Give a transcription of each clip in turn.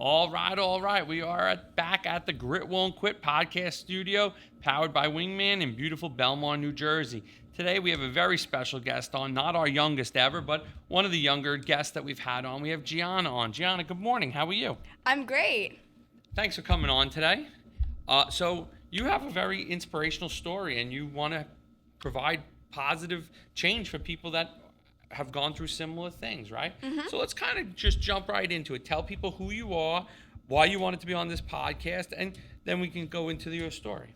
All right, all right. We are back at the Grit Won't Quit podcast studio, powered by Wingman in beautiful Belmont, New Jersey. Today we have a very special guest on, not our youngest ever, but one of the younger guests that we've had on. We have Gianna on. Gianna, good morning. How are you? I'm great. Thanks for coming on today. So you have a very inspirational story, and you want to provide positive change for people that have gone through similar things, right? So let's kind of just jump right into it. Tell people who you are, why you wanted to be on this podcast, and then we can go into your story.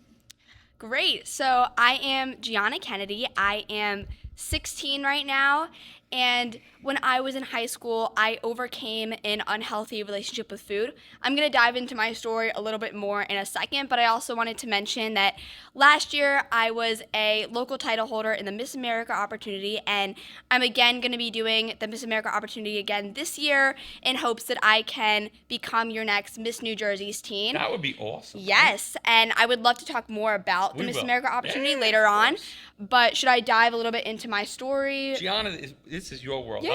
Great. So I am Gianna Kennedy. I am 16 right now. And when I was in high school, I overcame an unhealthy relationship with food. I'm going to dive into my story a little bit more in a second, but I also wanted to mention that last year I was a local title holder in the Miss America opportunity, and I'm again going to be doing the Miss America opportunity again this year in hopes that I can become your next Miss New Jersey's teen. That would be awesome. Yes, and I would love to talk more about the Miss America opportunity later on. But should I dive a little bit into my story? Gianna, this is your world. Yeah.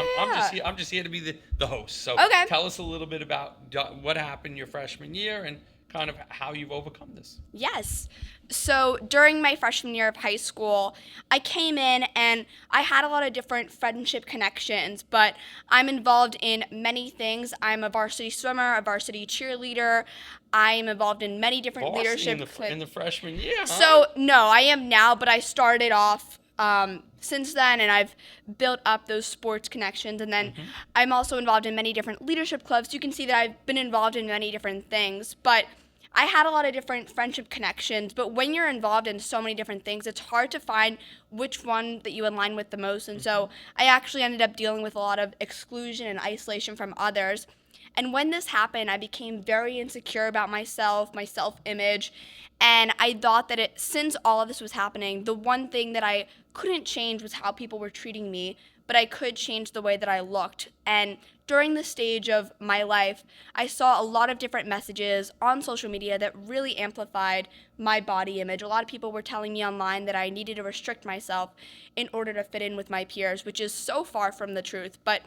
I'm just here to be the host. So Okay. Tell us a little bit about what happened your freshman year and kind of how you've overcome this. Yes. So during my freshman year of high school, I came in and I had a lot of different friendship connections, but I'm involved in many things. I'm a varsity swimmer, a varsity cheerleader. I'm involved in many different leadership in the freshman year. Huh? So no, I am now, but I started off since then, and I've built up those sports connections. And then I'm also involved in many different leadership clubs. You can see that I've been involved in many different things, but I had a lot of different friendship connections. But when you're involved in so many different things, it's hard to find which one that you align with the most. And so I actually ended up dealing with a lot of exclusion and isolation from others. And when this happened, I became very insecure about myself, my self-image, and I thought that since all of this was happening, the one thing that I couldn't change was how people were treating me, but I could change the way that I looked. And during this stage of my life, I saw a lot of different messages on social media that really amplified my body image. A lot of people were telling me online that I needed to restrict myself in order to fit in with my peers, which is so far from the truth. But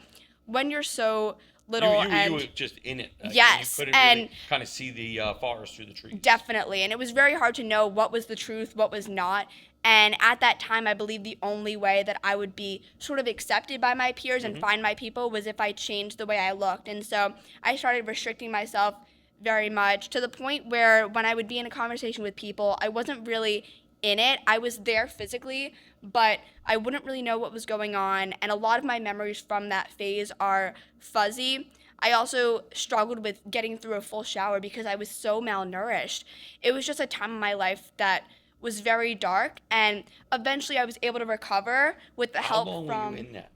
when you're so little you were just in it. Yes, you couldn't and really kind of see the forest through the trees. Definitely, and it was very hard to know what was the truth, what was not. And at that time, I believe the only way that I would be sort of accepted by my peers and find my people was if I changed the way I looked. And so I started restricting myself very much to the point where when I would be in a conversation with people, I wasn't really in it. I was there physically, but I wouldn't really know what was going on. And a lot of my memories from that phase are fuzzy. I also struggled with getting through a full shower because I was so malnourished. It was just a time in my life that was very dark, and eventually I was able to recover with the help from... How long were you in that?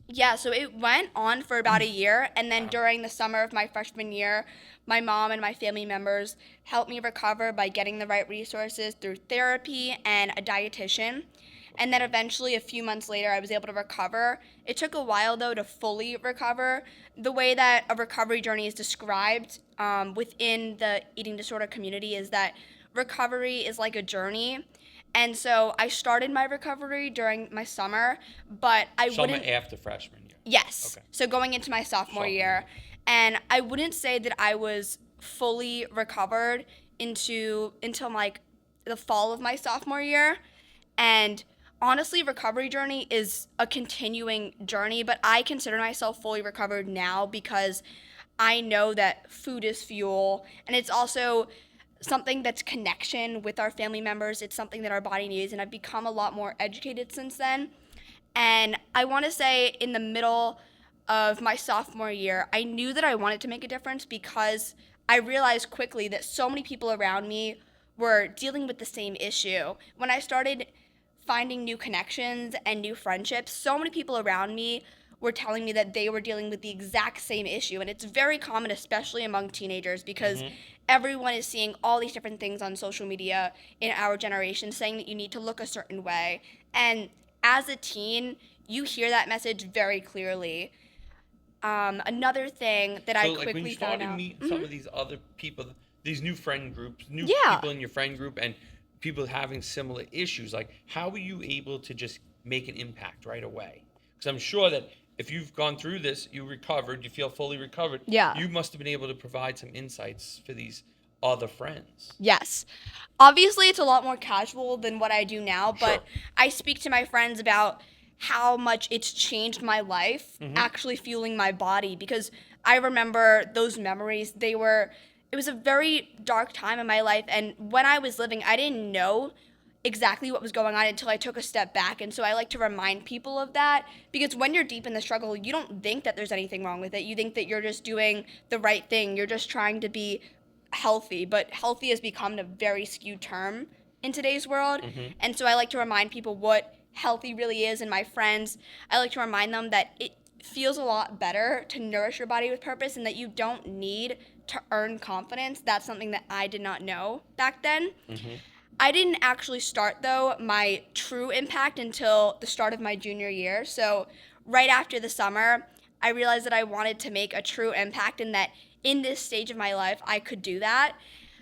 Yeah, so it went on for about a year, and then during the summer of my freshman year, my mom and my family members helped me recover by getting the right resources through therapy and a dietitian. And then eventually, a few months later, I was able to recover. It took a while, though, to fully recover. The way that a recovery journey is described within the eating disorder community is that recovery is like a journey. And so I started my recovery during my summer, but I wouldn't... Summer after freshman year? Yes. Okay. So going into my sophomore year. And I wouldn't say that I was fully recovered until like the fall of my sophomore year. And honestly, recovery journey is a continuing journey, but I consider myself fully recovered now because I know that food is fuel, and it's also something that's connection with our family members. It's something that our body needs, and I've become a lot more educated since then. And I want to say in the middle of my sophomore year, I knew that I wanted to make a difference because I realized quickly that so many people around me were dealing with the same issue. When I started finding new connections and new friendships, so many people around me were telling me that they were dealing with the exact same issue. And it's very common, especially among teenagers, because everyone is seeing all these different things on social media in our generation saying that you need to look a certain way. And as a teen, you hear that message very clearly. Another thing that I quickly found out. So when you started meeting some of these other people, these new friend groups, Yeah. people in your friend group, and people having similar issues, like how were you able to just make an impact right away? Because I'm sure that if you've gone through this, you recovered, you feel fully recovered. Yeah. You must have been able to provide some insights for these other friends. Yes. Obviously, it's a lot more casual than what I do now, but Sure. I speak to my friends about how much it's changed my life, Mm-hmm. actually fueling my body, because I remember those memories. It was a very dark time in my life, and when I was living, I didn't know exactly what was going on until I took a step back. And so I like to remind people of that, because when you're deep in the struggle, you don't think that there's anything wrong with it. You think that you're just doing the right thing. You're just trying to be healthy, but healthy has become a very skewed term in today's world. Mm-hmm. And so I like to remind people what healthy really is. And my friends, I like to remind them that it feels a lot better to nourish your body with purpose and that you don't need to earn confidence. That's something that I did not know back then. Mm-hmm. I didn't actually start, though, my true impact until the start of my junior year. So, right after the summer, I realized that I wanted to make a true impact and that in this stage of my life, I could do that.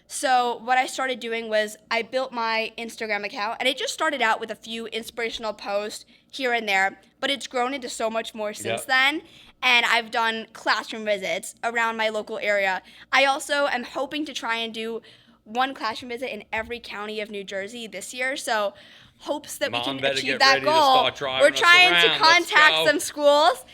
So, what I started doing was I built my Instagram account, and it just started out with a few inspirational posts here and there, but it's grown into so much more since Yep. then. And I've done classroom visits around my local area. I also am hoping to try and do one classroom visit in every county of New Jersey this year. So, hopes that we Mom can better achieve get that ready to goal. start driving We're us trying to around. Let's contact go. some schools.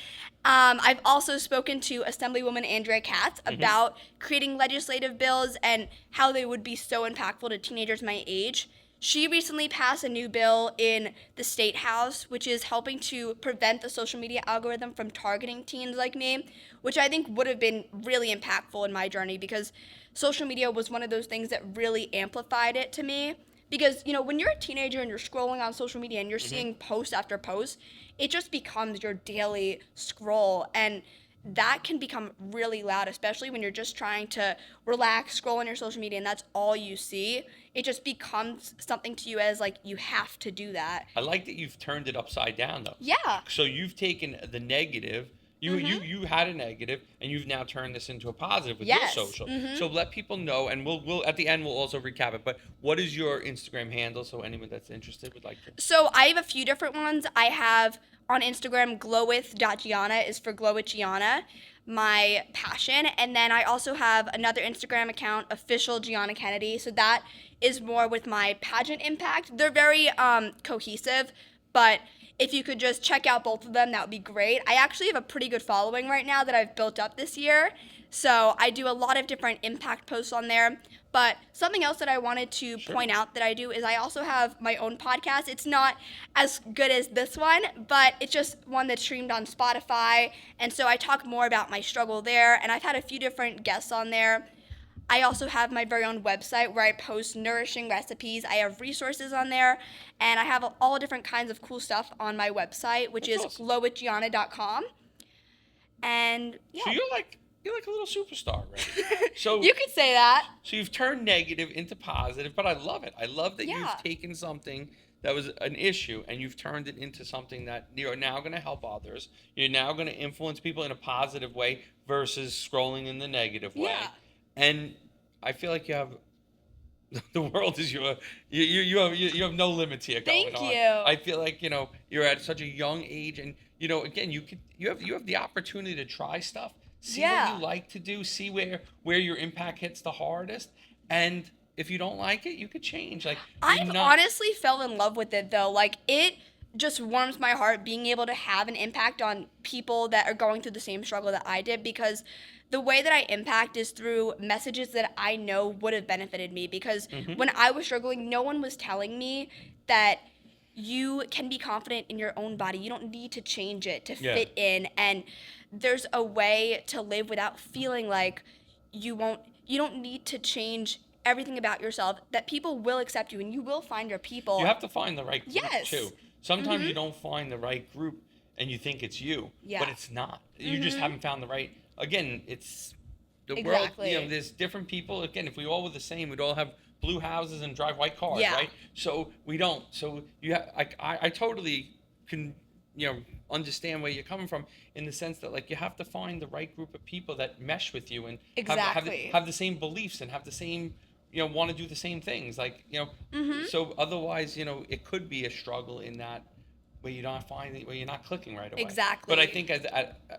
I've also spoken to Assemblywoman Andrea Katz about creating legislative bills and how they would be so impactful to teenagers my age. She recently passed a new bill in the State House, which is helping to prevent the social media algorithm from targeting teens like me, which I think would have been really impactful in my journey because social media was one of those things that really amplified it to me. Because, you know, when you're a teenager and you're scrolling on social media and you're seeing post after post, it just becomes your daily scroll. And that can become really loud, especially when you're just trying to relax, scroll on your social media, and that's all you see. It just becomes something to you as like you have to do that. I like that you've turned it upside down though. Yeah. So you've taken the negative, you had a negative, and you've now turned this into a positive with Yes. your social. So let people know, and we'll at the end we'll also recap it. But what is your Instagram handle so anyone that's interested would like to? So I have a few different ones. I have on Instagram, glowwith.gianna is for glow with Gianna, my passion. And then I also have another Instagram account, official Gianna Kennedy. So that is more with my pageant impact. They're very cohesive, but if you could just check out both of them, that would be great. I actually have a pretty good following right now that I've built up this year. So I do a lot of different impact posts on there. But something else that I wanted to point out that I do is I also have my own podcast. It's not as good as this one, but it's just one that's streamed on Spotify. And so I talk more about my struggle there. And I've had a few different guests on there. I also have my very own website where I post nourishing recipes. I have resources on there, and I have all different kinds of cool stuff on my website, which That's is awesome. glowwithgianna.com. And yeah, So you're like a little superstar, right? So you could say that. So you've turned negative into positive, but I love it. I love that Yeah. you've taken something that was an issue and you've turned it into something that you're now going to help others. You're now going to influence people in a positive way versus scrolling in the negative way. Yeah. And I feel like you have the world is you have no limits here going Thank on. you. I feel like you're at such a young age, and again you have the opportunity to try stuff, see Yeah. what you like to do, see where your impact hits the hardest, and if you don't like it, you could change. Like I've honestly fell in love with it though. Like it just warms my heart being able to have an impact on people that are going through the same struggle that I did because the way that I impact is through messages that I know would have benefited me because when I was struggling, no one was telling me that you can be confident in your own body. You don't need to change it to fit in and there's a way to live without feeling like you don't need to change everything about yourself that people will accept you and you will find your people. You have to find the right group Yes. too. Sometimes you don't find the right group and you think it's you, Yeah. but it's not. You just haven't found the right. Again, it's the Exactly. world. There's different people. Again, if we all were the same, we'd all have blue houses and drive white cars, Yeah. right? So we don't. So you have. I totally can understand where you're coming from in the sense that like you have to find the right group of people that mesh with you and Exactly. have the same beliefs and have the same want to do the same things like so otherwise it could be a struggle in that where you don't find it, where you're not clicking right away. Exactly. But I think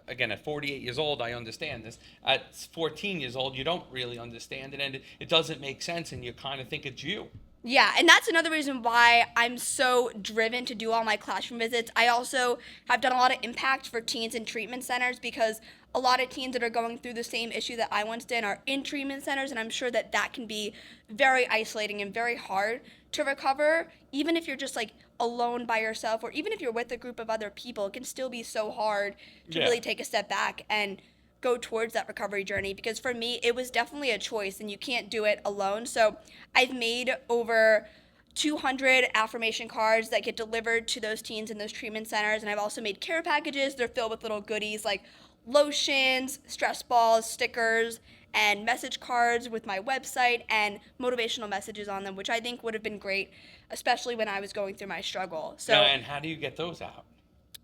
again, at 48 years old, I understand this. At 14 years old, you don't really understand it, and it doesn't make sense, and you kind of think it's you. Yeah, and that's another reason why I'm so driven to do all my classroom visits. I also have done a lot of impact for teens in treatment centers because a lot of teens that are going through the same issue that I once did are in treatment centers, and I'm sure that that can be very isolating and very hard to recover. Even if you're just like alone by yourself, or even if you're with a group of other people, it can still be so hard to Yeah. really take a step back and go towards that recovery journey, because for me it was definitely a choice and you can't do it alone. So I've made over 200 affirmation cards that get delivered to those teens in those treatment centers, and I've also made care packages. They're filled with little goodies like lotions, stress balls, stickers, and message cards with my website and motivational messages on them, which I think would have been great, especially when I was going through my struggle. So Now, and how do you get those out?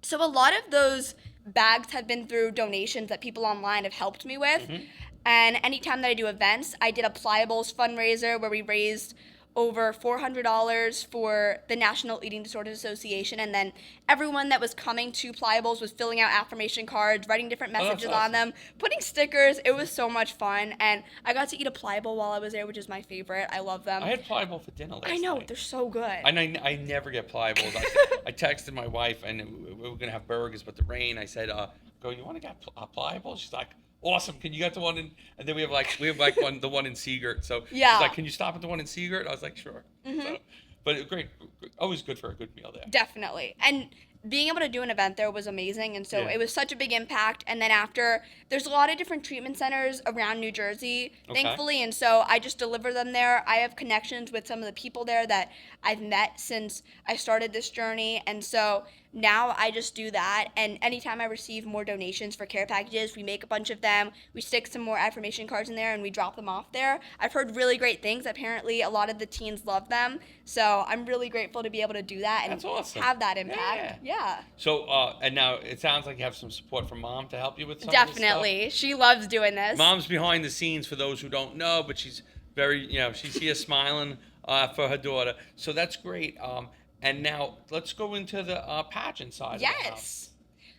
so a lot of those bags have been through donations that people online have helped me with. Mm-hmm. And anytime that I do events, I did a Pliables fundraiser where we raised over $400 for the National Eating Disorders Association. And then everyone that was coming to Pliables was filling out affirmation cards, writing different Oh, that's messages awesome. on them, putting stickers. It was so much fun. And I got to eat a Pliable while I was there, which is my favorite. I love them. I had pliable for dinner last I know, night. they're so good. And I never get pliables. I texted my wife, and we were gonna have burgers, but the rain. I said, "Go, you want to get pliables?" She's like, "Awesome. Can you get the one in?" And then we have the one in Seagirt. So Yeah. she's like, "Can you stop at the one in Seagirt?" I was like, "Sure." Mm-hmm. So, but great, always good for a good meal there. Definitely. And being able to do an event there was amazing. And so Yeah. it was such a big impact. And then after, there's a lot of different treatment centers around New Jersey, Okay. thankfully. And so I just deliver them there. I have connections with some of the people there that I've met since I started this journey. And so now I just do that. And anytime I receive more donations for care packages, we make a bunch of them. We stick some more affirmation cards in there and we drop them off there. I've heard really great things. Apparently, a lot of the teens love them. So I'm really grateful to be able to do that and That's awesome. have that impact. Yeah. Yeah. So and now it sounds like you have some support from mom to help you with some of this stuff. Definitely. She loves doing this. Mom's behind the scenes for those who don't know, but she's very, she's here smiling for her daughter. So that's great. And now let's go into the pageant side. Of the house. Yes.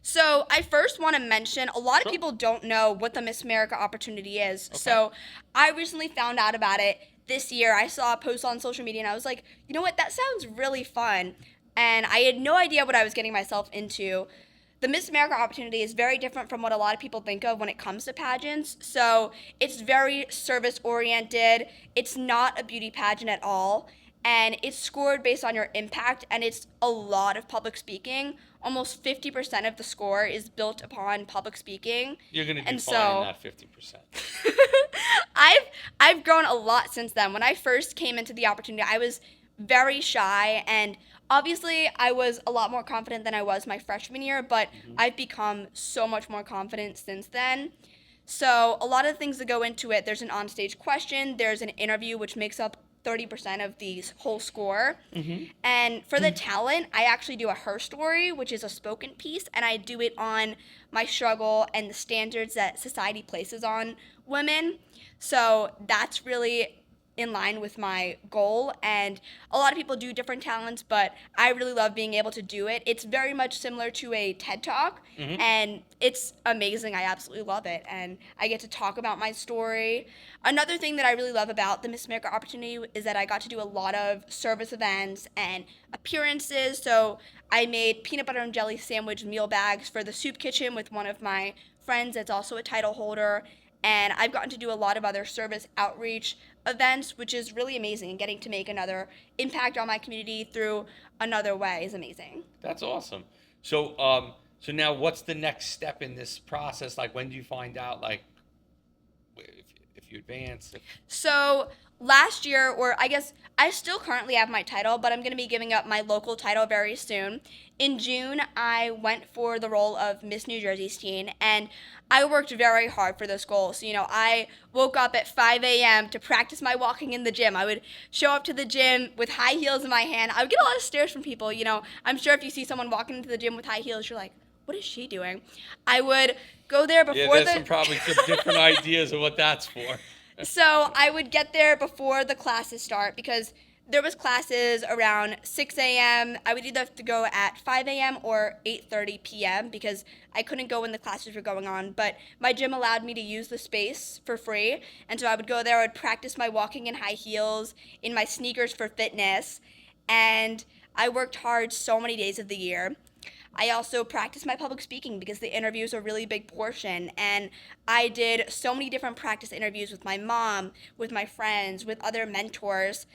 So I first want to mention, a lot Sure. of people don't know what the Miss America opportunity is. Okay. So I recently found out about it this year. I saw a post on social media and I was like, you know what, that sounds really fun. And I had no idea what I was getting myself into. The Miss America opportunity is very different from what a lot of people think of when it comes to pageants. So it's very service oriented. It's not a beauty pageant at all. And it's scored based on your impact, and it's a lot of public speaking. Almost 50% of the score is built upon public speaking. You're going to do And fine so- in that 50%. I've grown a lot since then. When I first came into the opportunity, I was very shy, and obviously I was a lot more confident than I was my freshman year, but I've become so much more confident since then. So a lot of things that go into it, there's an onstage question, there's an interview which makes up 30% of the whole score. And for the talent, I actually do a her story, which is a spoken piece, and I do it on my struggle and the standards that society places on women. So that's really in line with my goal, and a lot of people do different talents, but I really love being able to do it. It's very much similar to a TED Talk, and it's amazing. I absolutely love it, and I get to talk about my story. Another thing that I really love about the Miss America opportunity is that I got to do a lot of service events and appearances. So I made peanut butter and jelly sandwich meal bags for the soup kitchen with one of my friends that's also a title holder, and I've gotten to do a lot of other service outreach events, which is really amazing. And getting to make another impact on my community through another way is amazing. That's awesome. So, so now what's the next step in this process? Like, when do you find out, like, if you advance? So last year, or I guess I still currently have my title, but I'm going to be giving up my local title very soon. In June, I went for the role of Miss New Jersey's teen, and I worked very hard for this goal. So, I woke up at 5 a.m. to practice my walking in the gym. I would show up to the gym with high heels in my hand. I would get a lot of stares from people. I'm sure if you see someone walking into the gym with high heels, you're like, what is she doing? I would go there before There's probably some different ideas of what that's for. So I would get there before the classes start, because there was classes around 6 a.m. I would either have to go at 5 a.m. or 8:30 p.m. because I couldn't go when the classes were going on. But my gym allowed me to use the space for free, and so I would go there. I would practice my walking in high heels, in my sneakers for fitness, and I worked hard so many days of the year. I also practiced my public speaking because the interviews are a really big portion. And I did so many different practice interviews with my mom, with my friends, with other mentors.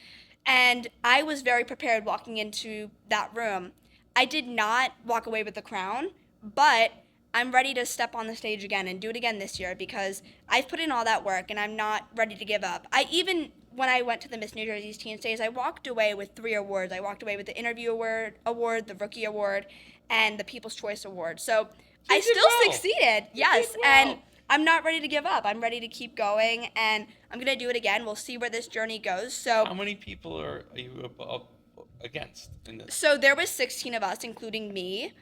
And I was very prepared walking into that room. I did not walk away with the crown, but I'm ready to step on the stage again and do it again this year because I've put in all that work and I'm not ready to give up. When I went to the Miss New Jersey's Teen Stays, I walked away with 3 awards. I walked away with the Interview Award, the Rookie Award, and the People's Choice Award. So I did still well. succeeded. You Yes, did well. and I'm not ready to give up. I'm ready to keep going, and I'm gonna do it again. We'll see where this journey goes. So How many people are you up against in this? So there was 16 of us, including me.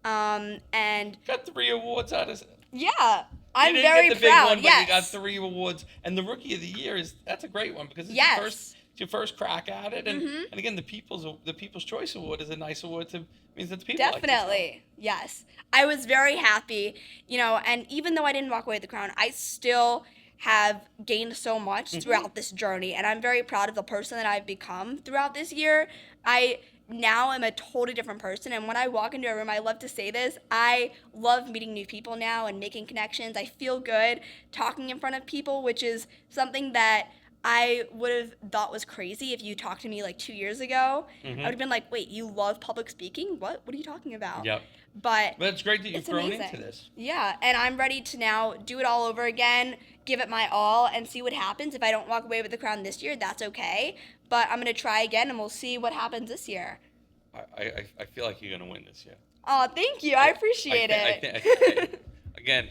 And Got 3 awards out of. yeah, I'm You didn't very get the big proud. one, but Yes. you got 3 awards, and the Rookie of the Year that's a great one because it's Yes. your first crack at it, and again the People's Choice Award is a nice award to means that the people like Definitely. Yes. I was very happy, and even though I didn't walk away with the crown, I still have gained so much throughout this journey, and I'm very proud of the person that I've become throughout this year. I now am a totally different person, and when I walk into a room, I love to say this, I love meeting new people now and making connections. I feel good talking in front of people, which is something that I would have thought was crazy if you talked to me like 2 years ago. I would have been like, wait, you love public speaking? What are you talking about? Yep. But Well, it's great that you've it's grown amazing. into this. Yeah, and I'm ready to now do it all over again, give it my all, and see what happens. If I don't walk away with the crown this year, that's okay. But I'm going to try again, and we'll see what happens this year. I feel like you're gonna win this year. Oh, thank you. I appreciate it. Again,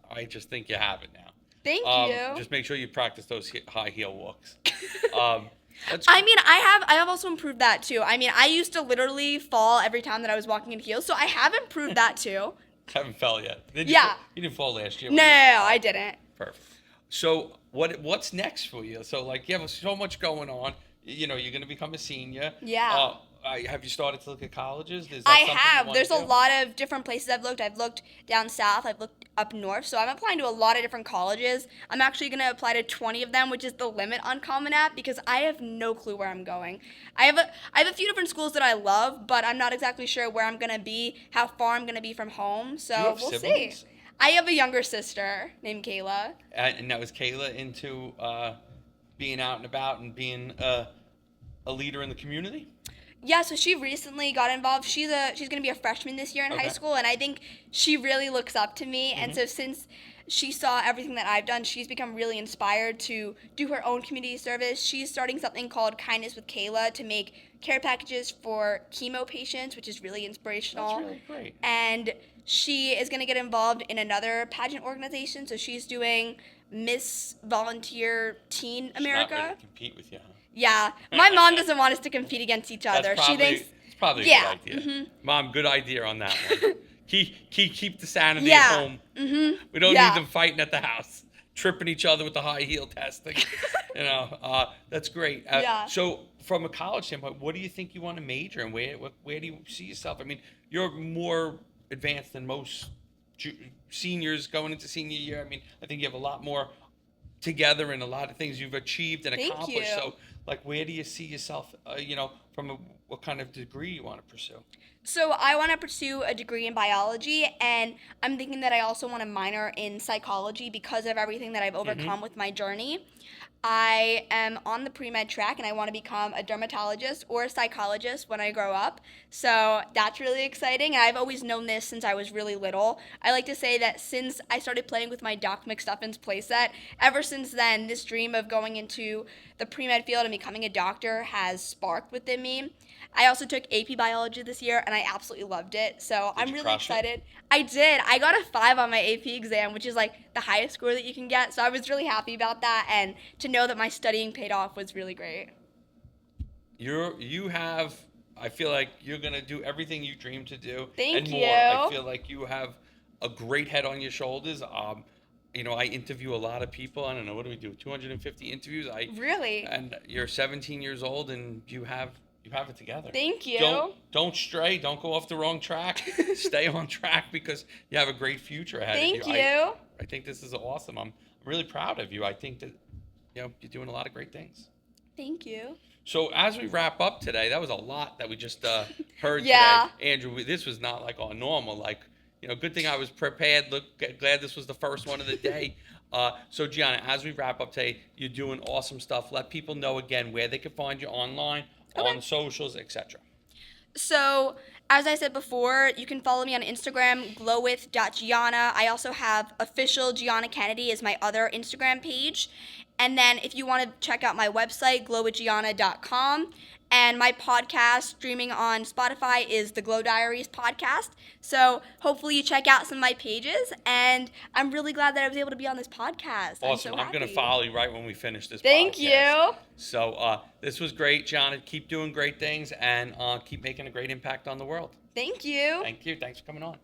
I just think you have it now. Thank you. Just make sure you practice those high heel walks. That's I mean, I have also improved that too. I mean, I used to literally fall every time that I was walking in heels, so I have improved that too. haven't fell yet. Did Yeah. You didn't fall last year. No, I didn't. Perfect. So what's next for you? So like you have so much going on. You're going to become a senior. Yeah. Have you started to look at colleges? Is that I something you have. wanna There's a do? lot of different places I've looked. I've looked down south. I've looked up north. So I'm applying to a lot of different colleges. I'm actually going to apply to 20 of them, which is the limit on Common App because I have no clue where I'm going. I have a few different schools that I love, but I'm not exactly sure where I'm going to be, how far I'm going to be from home. So Do you have we'll siblings? see. I have a younger sister named Kayla. And now is Kayla into being out and about and being a leader in the community? Yeah, so she recently got involved. She's going to be a freshman this year in high Okay. school, and I think she really looks up to me. And so since she saw everything that I've done, she's become really inspired to do her own community service. She's starting something called Kindness with Kayla to make care packages for chemo patients, which is really inspirational. That's really great. And she is going to get involved in another pageant organization. So she's doing Miss Volunteer Teen America. She's not ready to compete with you, huh? Yeah, my mom doesn't want us to compete against each other. That's She probably, thinks, it's probably yeah, a good idea. Mom, good idea on that one. keep the sanity Yeah, at home. We don't yeah. need them fighting at the house, tripping each other with the high heel testing. That's great. Yeah. So from a college standpoint, what do you think you want to major in? Where do you see yourself? I mean, you're more advanced than most seniors going into senior year. I mean, I think you have a lot more together and a lot of things you've achieved and Thank accomplished. you. So, like, where do you see yourself? From what kind of degree you want to pursue? So I want to pursue a degree in biology, and I'm thinking that I also want to minor in psychology because of everything that I've overcome with my journey. I am on the pre-med track, and I want to become a dermatologist or a psychologist when I grow up. So that's really exciting, and I've always known this since I was really little. I like to say that since I started playing with my Doc McStuffins playset, ever since then, this dream of going into the pre-med field and becoming a doctor has sparked within me. I also took AP Biology this year, and I absolutely loved it. So I'm you really crush it? excited. I did. I got a 5 on my AP exam, which is like the highest score that you can get. So I was really happy about that, and to know that my studying paid off was really great. I feel like you're gonna do everything you dream to do Thank and more. you. I feel like you have a great head on your shoulders. I interview a lot of people. I don't know, what do we do? 250 interviews. Really? And you're 17 years old, and you have it together. Thank you. Don't stray. Don't go off the wrong track. Stay on track because you have a great future ahead of you. Thank you. I think this is awesome. I'm really proud of you. I think that you're doing a lot of great things. Thank you. So as we wrap up today, that was a lot that we just heard Yeah. today. Andrew, this was not like our normal, good thing I was prepared. Glad this was the first one of the day. So Gianna, as we wrap up today, you're doing awesome stuff. Let people know again where they can find you online, on socials, etc. So, as I said before, you can follow me on Instagram, glowwith.gianna. I also have official Gianna Kennedy is my other Instagram page. And then if you want to check out my website, glowwithgianna.com. And my podcast streaming on Spotify is the Glow Diaries podcast. So hopefully you check out some of my pages. And I'm really glad that I was able to be on this podcast. Awesome. I'm going to happy. follow you right when we finish this Thank podcast. you. So this was great, Gianna. Keep doing great things and keep making a great impact on the world. Thank you. Thank you. Thanks for coming on.